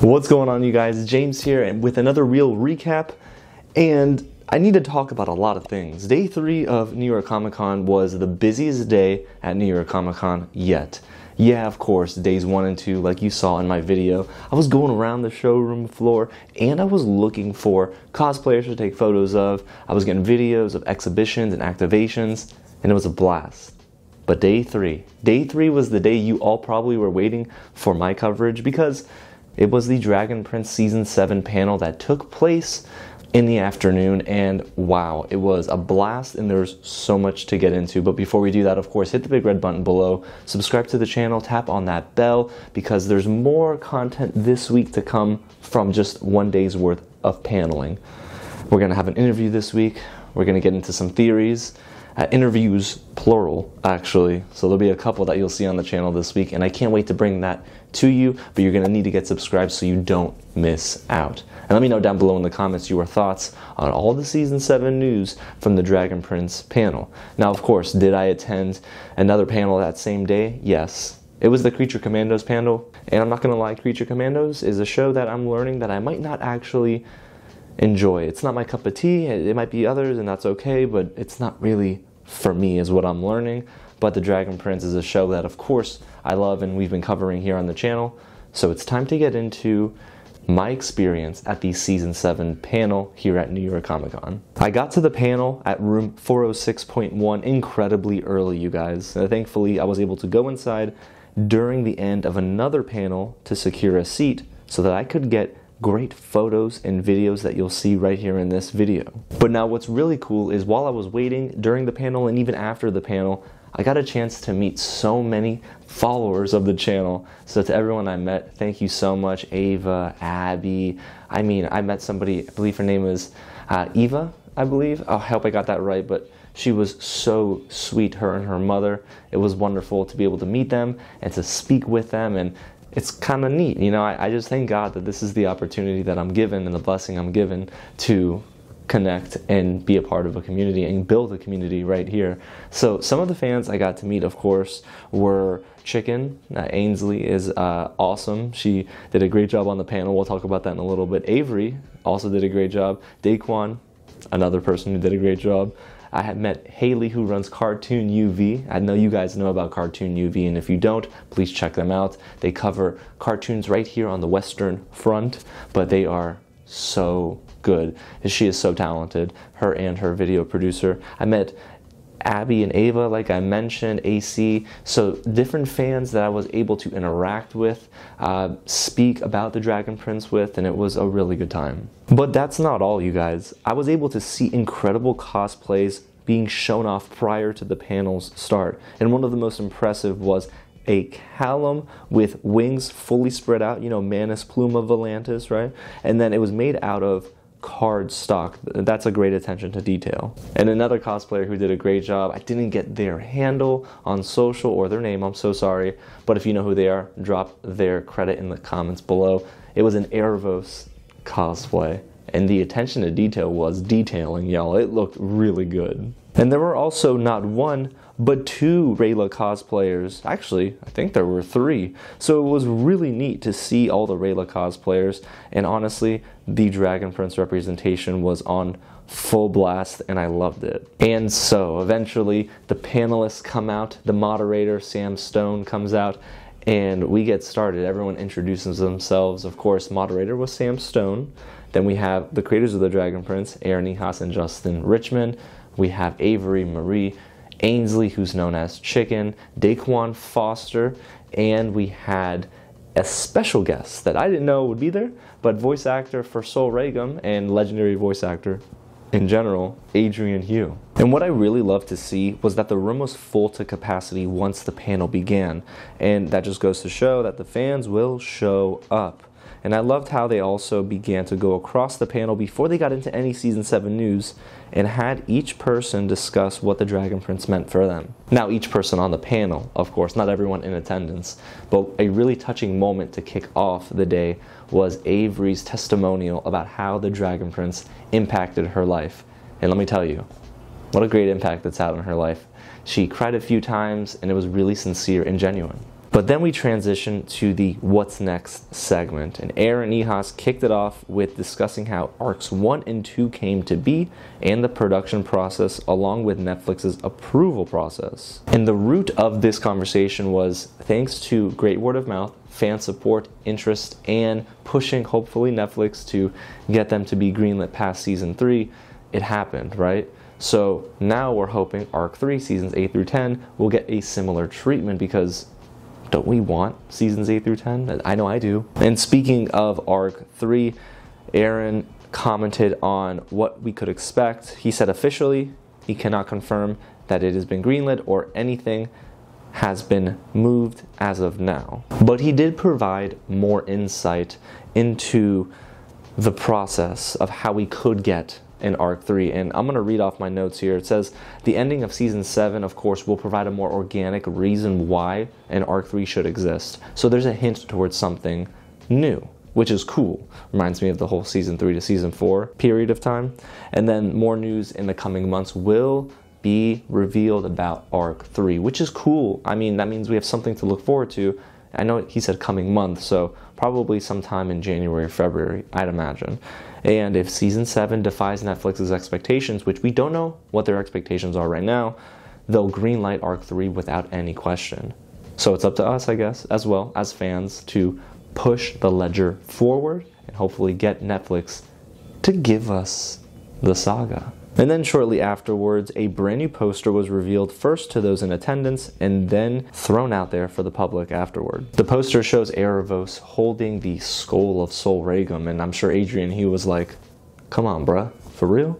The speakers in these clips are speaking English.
What's going on, you guys? James here, and with another real recap. And I need to talk about a lot of things. Day 3 of New York Comic Con was the busiest day at New York Comic Con yet. Yeah, of course, days 1 and 2, like you saw in my video, I was going around the showroom floor and I was looking for cosplayers to take photos of. I was getting videos of exhibitions and activations, and it was a blast. But day 3 was the day you all probably were waiting for my coverage, because it was the Dragon Prince Season 7 panel that took place in the afternoon, and wow, it was a blast, and there's so much to get into. But before we do that, of course, hit the big red button below, subscribe to the channel, tap on that bell, because there's more content this week to come from just one day's worth of paneling. We're going to have an interview this week. We're going to get into some theories. Interviews, plural, actually. So there'll be a couple that you'll see on the channel this week, and I can't wait to bring that to you, but you're going to need to get subscribed so you don't miss out. And let me know down below in the comments your thoughts on all the Season 7 news from the Dragon Prince panel. Now, of course, did I attend another panel that same day? Yes. It was the Creature Commandos panel, and I'm not going to lie, Creature Commandos is a show that I'm learning that I might not actually enjoy. It's not my cup of tea. It might be others, and that's okay, but it's not really for me, is what I'm learning. But the Dragon Prince is a show that, of course, I love and we've been covering here on the channel. So it's time to get into my experience at the Season 7 panel here at New York Comic Con. I got to the panel at room 406.1 incredibly early, you guys. Thankfully, I was able to go inside during the end of another panel to secure a seat so that I could get great photos and videos that you'll see right here in this video. But now what's really cool is while I was waiting during the panel and even after the panel, I got a chance to meet so many followers of the channel. So to everyone I met, thank you so much. Ava, Abby, I met somebody, I believe her name is Eva, I believe. Oh, I hope I got that right, but she was so sweet, her and her mother. It was wonderful to be able to meet them and to speak with them, and it's kind of neat, you know. I just thank God that this is the opportunity that I'm given and the blessing I'm given to connect and be a part of a community and build a community right here. So some of the fans I got to meet, of course, were Chicken. Ainsley is awesome. She did a great job on the panel. We'll talk about that in a little bit. Avery also did a great job. Daquan, another person who did a great job. I had met Haley, who runs Cartoon UV. I know you guys know about Cartoon UV, and if you don't, please check them out. They cover cartoons right here on the Western Front, but they are so good. She is so talented, her and her video producer. I met Abby and Ava, like I mentioned, AC, so different fans that I was able to interact with, speak about the Dragon Prince with, and it was a really good time. But that's not all, you guys. I was able to see incredible cosplays being shown off prior to the panel's start, and one of the most impressive was a Callum with wings fully spread out, you know, Manus Pluma Volantis, right? And then it was made out of card stock. That's a great attention to detail. And another cosplayer who did a great job, I didn't get their handle on social or their name, I'm so sorry, but if you know who they are, drop their credit in the comments below. It was an Erebos cosplay, and the attention to detail was detailing, y'all. It looked really good. And there were also not one, but 2 Rayla cosplayers. Actually, I think there were 3. So it was really neat to see all the Rayla cosplayers, and honestly, the Dragon Prince representation was on full blast, and I loved it. And so, eventually, the panelists come out, the moderator, Sam Stone, comes out, and we get started. Everyone introduces themselves. Of course, moderator was Sam Stone. Then we have the creators of the Dragon Prince, Aaron Ehasz and Justin Richmond. We have Avery Marie Ainsley, who's known as Chicken, Daquan Foster, and we had a special guest that I didn't know would be there, but voice actor for Sol Regum and legendary voice actor in general, Adrian Hugh. And what I really loved to see was that the room was full to capacity once the panel began, and that just goes to show that the fans will show up. And I loved how they also began to go across the panel before they got into any Season 7 news and had each person discuss what the Dragon Prince meant for them. Now, each person on the panel, of course, not everyone in attendance, but a really touching moment to kick off the day was Avery's testimonial about how the Dragon Prince impacted her life. And let me tell you, what a great impact that's had on her life. She cried a few times, and it was really sincere and genuine. But then we transition to the What's Next segment, and Aaron and Ehasz kicked it off with discussing how Arcs 1 and 2 came to be and the production process along with Netflix's approval process. And the root of this conversation was thanks to great word of mouth, fan support, interest, and pushing hopefully Netflix to get them to be greenlit past season 3, it happened, right? So now we're hoping Arc 3 seasons 8 through 10 will get a similar treatment because don't we want seasons 8 through 10? I know I do. And speaking of Arc 3, Aaron commented on what we could expect. He said officially he cannot confirm that it has been greenlit or anything has been moved as of now. But he did provide more insight into the process of how we could get in Arc 3, and I'm going to read off my notes here. It says, the ending of Season 7, of course, will provide a more organic reason why an Arc 3 should exist. So there's a hint towards something new, which is cool. Reminds me of the whole Season 3 to Season 4 period of time. And then more news in the coming months will be revealed about Arc 3, which is cool. I mean, that means we have something to look forward to. I know he said coming month, so probably sometime in January or February, I'd imagine. And if Season 7 defies Netflix's expectations, which we don't know what their expectations are right now, they'll greenlight Arc 3 without any question. So it's up to us, I guess, as well as fans, to push the ledger forward and hopefully get Netflix to give us the saga. And then shortly afterwards, a brand new poster was revealed first to those in attendance and then thrown out there for the public afterward. The poster shows Ehasz holding the skull of Sol Regum, and I'm sure Adrian, he was like, come on, bruh, for real?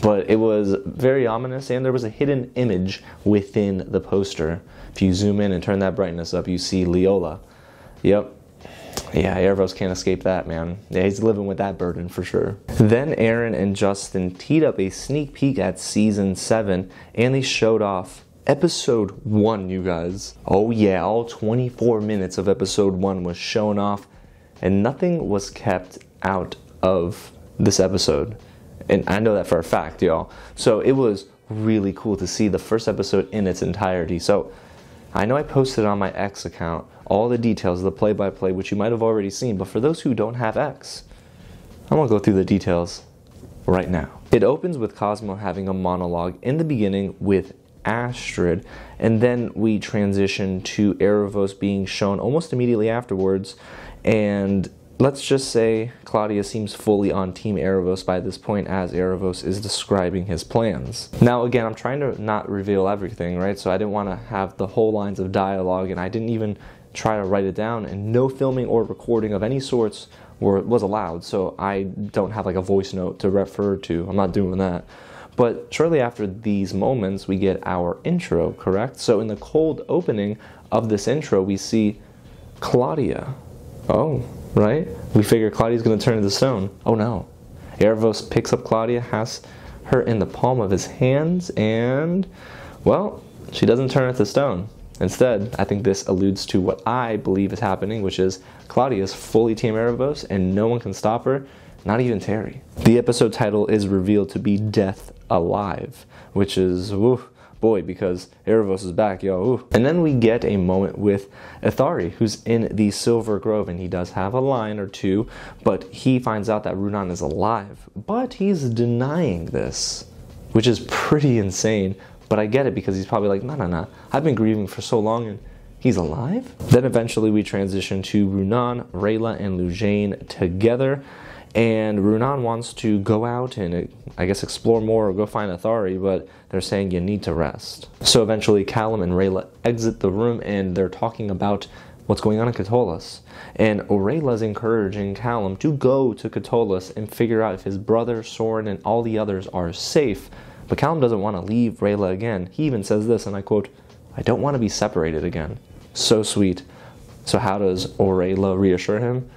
But it was very ominous, and there was a hidden image within the poster. If you zoom in and turn that brightness up, you see Leola. Yep. Yeah, Ehasz can't escape that, man. Yeah, he's living with that burden for sure. Then Aaron and Justin teed up a sneak peek at Season 7, and they showed off Episode 1, you guys. Oh yeah, all 24 minutes of Episode 1 was shown off, and nothing was kept out of this episode. And I know that for a fact, y'all. So it was really cool to see the first episode in its entirety. So I know I posted on my X account all the details of the play-by-play, which you might have already seen, but for those who don't have X, I'm going to go through the details right now. It opens with Cosmo having a monologue in the beginning with Astrid, and then we transition to Ehasz being shown almost immediately afterwards, and let's just say Claudia seems fully on Team Ehasz by this point as Ehasz is describing his plans. Now again, I'm trying to not reveal everything, right? So I didn't want to have the whole lines of dialogue, and I didn't even try to write it down, and no filming or recording of any sorts was allowed, so I don't have like a voice note to refer to. I'm not doing that. But shortly after these moments, we get our intro, correct? So in the cold opening of this intro, we see Claudia. Oh, right? We figure Claudia's going to turn into stone. Oh no. Ehasz picks up Claudia, has her in the palm of his hands, and, well, she doesn't turn into stone. Instead, I think this alludes to what I believe is happening, which is Claudia is fully Team Ehasz, and no one can stop her, not even Terry. The episode title is revealed to be Death Alive, which is, ooh, boy, because Ehasz is back, yo. Ooh. And then we get a moment with Ethari, who's in the Silver Grove, and he does have a line or two, but he finds out that Runan is alive. But he's denying this, which is pretty insane. But I get it because he's probably like, nah, I've been grieving for so long and he's alive? Then eventually we transition to Runan, Rayla, and Lujane together. And Runan wants to go out and, I guess, explore more or go find Ethari, but they're saying you need to rest. So eventually Callum and Rayla exit the room and they're talking about what's going on in Catullus. And Rayla's encouraging Callum to go to Catullus and figure out if his brother, Soren, and all the others are safe. But Callum doesn't want to leave Rayla again. He even says this, and I quote, I don't want to be separated again. So sweet. So how does Rayla reassure him?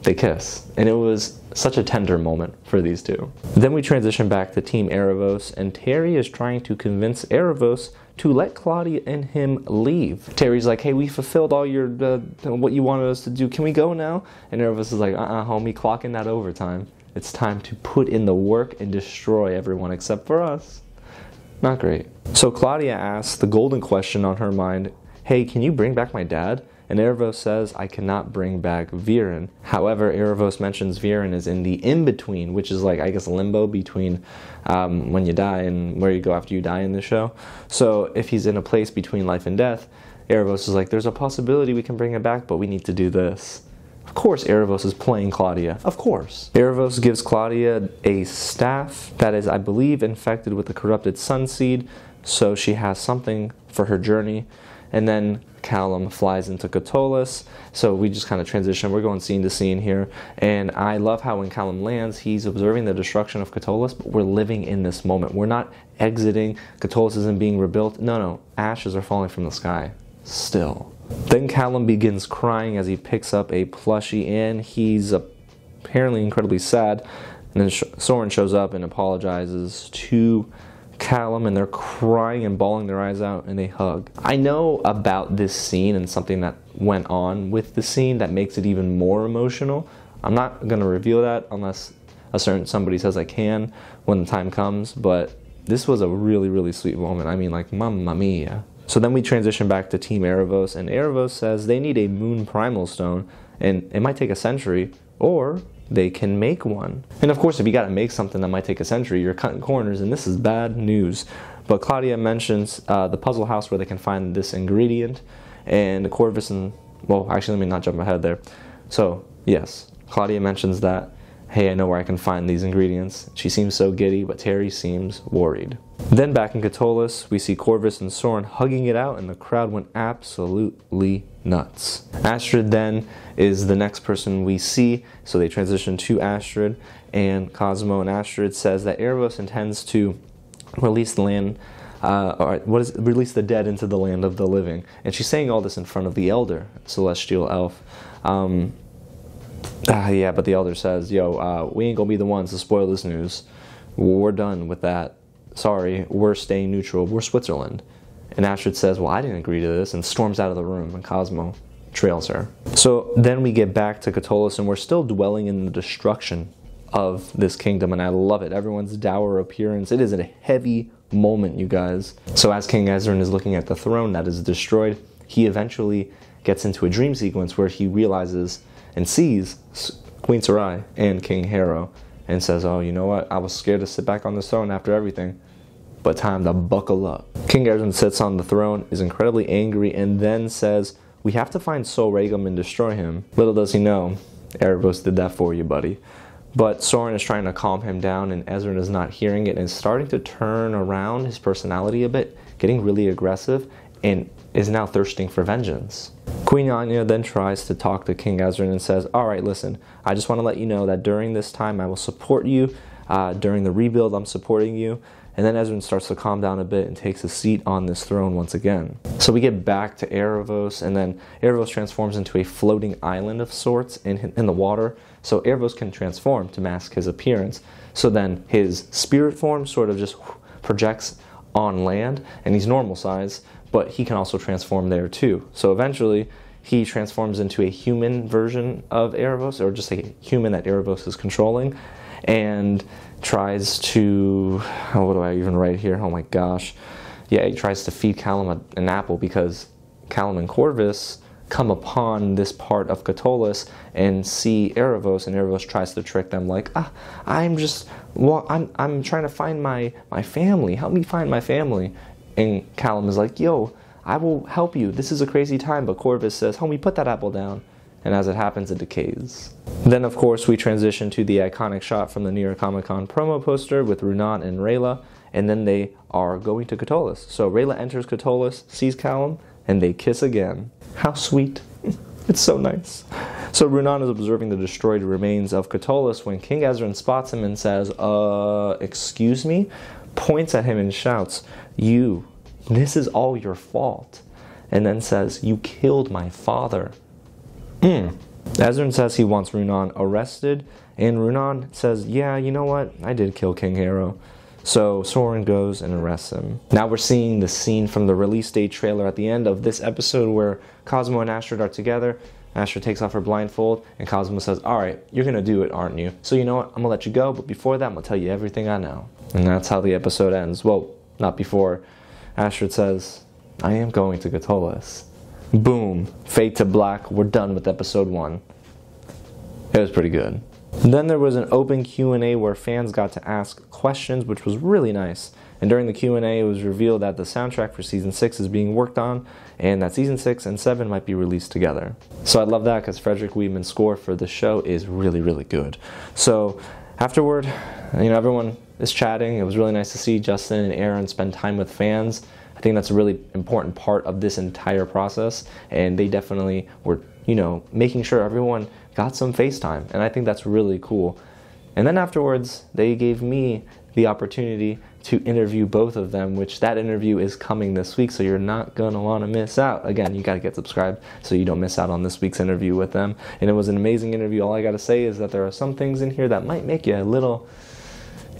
They kiss. And it was such a tender moment for these two. Then we transition back to Team Ehasz, and Terry is trying to convince Ehasz to let Claudia and him leave. Terry's like, hey, we fulfilled all your, what you wanted us to do. Can we go now? And Ehasz is like, homie, clock in that overtime. It's time to put in the work and destroy everyone except for us. Not great. So Claudia asks the golden question on her mind, hey, can you bring back my dad? And Erebos says, I cannot bring back Viren. However, Erebos mentions Viren is in the in-between, which is like, I guess, limbo between when you die and where you go after you die in the show. So if he's in a place between life and death, Erebos is like, there's a possibility we can bring him back, but we need to do this. Of course Erebos is playing Claudia. Of course. Erebos gives Claudia a staff that is, I believe, infected with the corrupted sun seed, so she has something for her journey. And then Callum flies into Catullus, so we just kind of transition. We're going scene to scene here, and I love how when Callum lands, he's observing the destruction of Catullus, but we're living in this moment. We're not exiting. Catullus isn't being rebuilt. No, ashes are falling from the sky. Still. Then Callum begins crying as he picks up a plushie, and he's apparently incredibly sad. And then Soren shows up and apologizes to Callum, and they're crying and bawling their eyes out, and they hug. I know about this scene and something that went on with the scene that makes it even more emotional. I'm not going to reveal that unless somebody says I can when the time comes, but this was a really, really sweet moment. I mean, like, mamma mia. So then we transition back to Team Erebos, and Erebos says they need a moon primal stone, and it might take a century, or they can make one. And of course, if you gotta make something that might take a century, you're cutting corners, and this is bad news. But Claudia mentions the puzzle house where they can find this ingredient, and Corvus and, well, actually, let me not jump ahead there. So, yes, Claudia mentions that, hey, I know where I can find these ingredients. She seems so giddy, but Terry seems worried. Then back in Catullus, we see Corvus and Soren hugging it out, and the crowd went absolutely nuts. Astrid then is the next person we see, so they transition to Astrid, and Cosmo and Astrid says that Erebos intends to release the land, release the dead into the land of the living. And she's saying all this in front of the Elder, Celestial Elf. Yeah, but the Elder says, yo, we ain't gonna be the ones to spoil this news. We're done with that. Sorry, we're staying neutral. We're Switzerland. And Astrid says, well, I didn't agree to this, and storms out of the room, and Cosmo trails her. So then we get back to Catullus, and we're still dwelling in the destruction of this kingdom, and I love it. Everyone's dour appearance. It is a heavy moment, you guys. So as King Ezran is looking at the throne that is destroyed, he eventually gets into a dream sequence where he realizes and sees Queen Sarai and King Harrow, and says, oh, you know what? I was scared to sit back on the throne after everything, but time to buckle up. King Ezran sits on the throne, is incredibly angry, and then says, we have to find Sol Regum and destroy him. Little does he know, Erebos did that for you, buddy. But Soren is trying to calm him down, and Ezran is not hearing it, and is starting to turn around his personality a bit, getting really aggressive, and is now thirsting for vengeance. Queen Anya then tries to talk to King Ezran and says, all right, listen, I just want to let you know that during this time I will support you. During the rebuild, I'm supporting you. And then Ezran starts to calm down a bit and takes a seat on this throne once again. So we get back to Erebos, and then Erebos transforms into a floating island of sorts in the water. So Erebos can transform to mask his appearance. So then his spirit form sort of just projects on land, and he's normal size, but he can also transform there too. So eventually he transforms into a human version of Erebos, or just a human that Erebos is controlling, and tries to, what do I even write here? Oh my gosh. Yeah, he tries to feed Callum an apple, because Callum and Corvus come upon this part of Catullus and see Erebos, and Erebos tries to trick them like, I'm trying to find my family. Help me find my family. And Callum is like, yo, I will help you. This is a crazy time. But Corvus says, homie, put that apple down. And as it happens, it decays. Then, of course, we transition to the iconic shot from the New York Comic Con promo poster with Runan and Rayla. And then they are going to Catullus. So Rayla enters Catullus, sees Callum, and they kiss again. How sweet. It's so nice. So Runan is observing the destroyed remains of Catullus when King Ezran spots him and says, excuse me? Points at him and shouts, this is all your fault. And then says, you killed my father. Ezran says he wants Runan arrested, and Runan says, yeah, you know what? I did kill King Harrow. So Soren goes and arrests him. Now we're seeing the scene from the release date trailer at the end of this episode where Cosmo and Astrid are together. Astrid takes off her blindfold, and Cosmo says, all right, you're going to do it, aren't you? So you know what? I'm going to let you go, but before that, I'm going to tell you everything I know. And that's how the episode ends. Well, not before. Astrid says, I am going to Catullus. Boom, fade to black, we're done with episode 1. It was pretty good. Then there was an open Q&A where fans got to ask questions, which was really nice. And during the Q&A, it was revealed that the soundtrack for Season 6 is being worked on, and that Season 6 and 7 might be released together. So I love that because Frederick Weidman's score for the show is really, really good. So afterward, everyone is chatting. It was really nice to see Justin and Aaron spend time with fans. I think that's a really important part of this entire process, and they definitely were, making sure everyone got some FaceTime, and I think that's really cool. And then afterwards, they gave me the opportunity to interview both of them, which that interview is coming this week, so you're not going to want to miss out. Again, you got to get subscribed so you don't miss out on this week's interview with them. And it was an amazing interview. All I got to say is that there are some things in here that might make you a little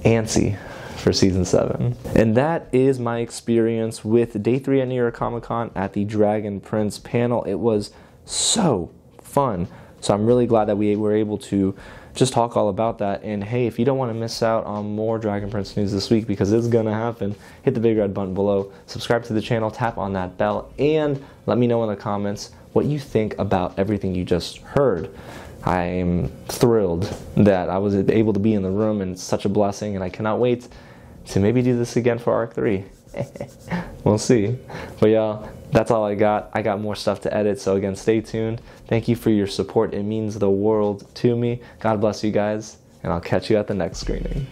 antsy for Season 7. And that is my experience with Day 3 at New York Comic Con at the Dragon Prince panel. It was so fun. So I'm really glad that we were able to just talk all about that. And hey, if you don't want to miss out on more Dragon Prince news this week, because it's going to happen, hit the big red button below, subscribe to the channel, tap on that bell, and let me know in the comments what you think about everything you just heard. I'm thrilled that I was able to be in the room, and it's such a blessing, and I cannot wait to maybe do this again for Arc 3. We'll see. But y'all, that's all I got. I got more stuff to edit, so again, stay tuned. Thank you for your support. It means the world to me. God bless you guys, and I'll catch you at the next screening.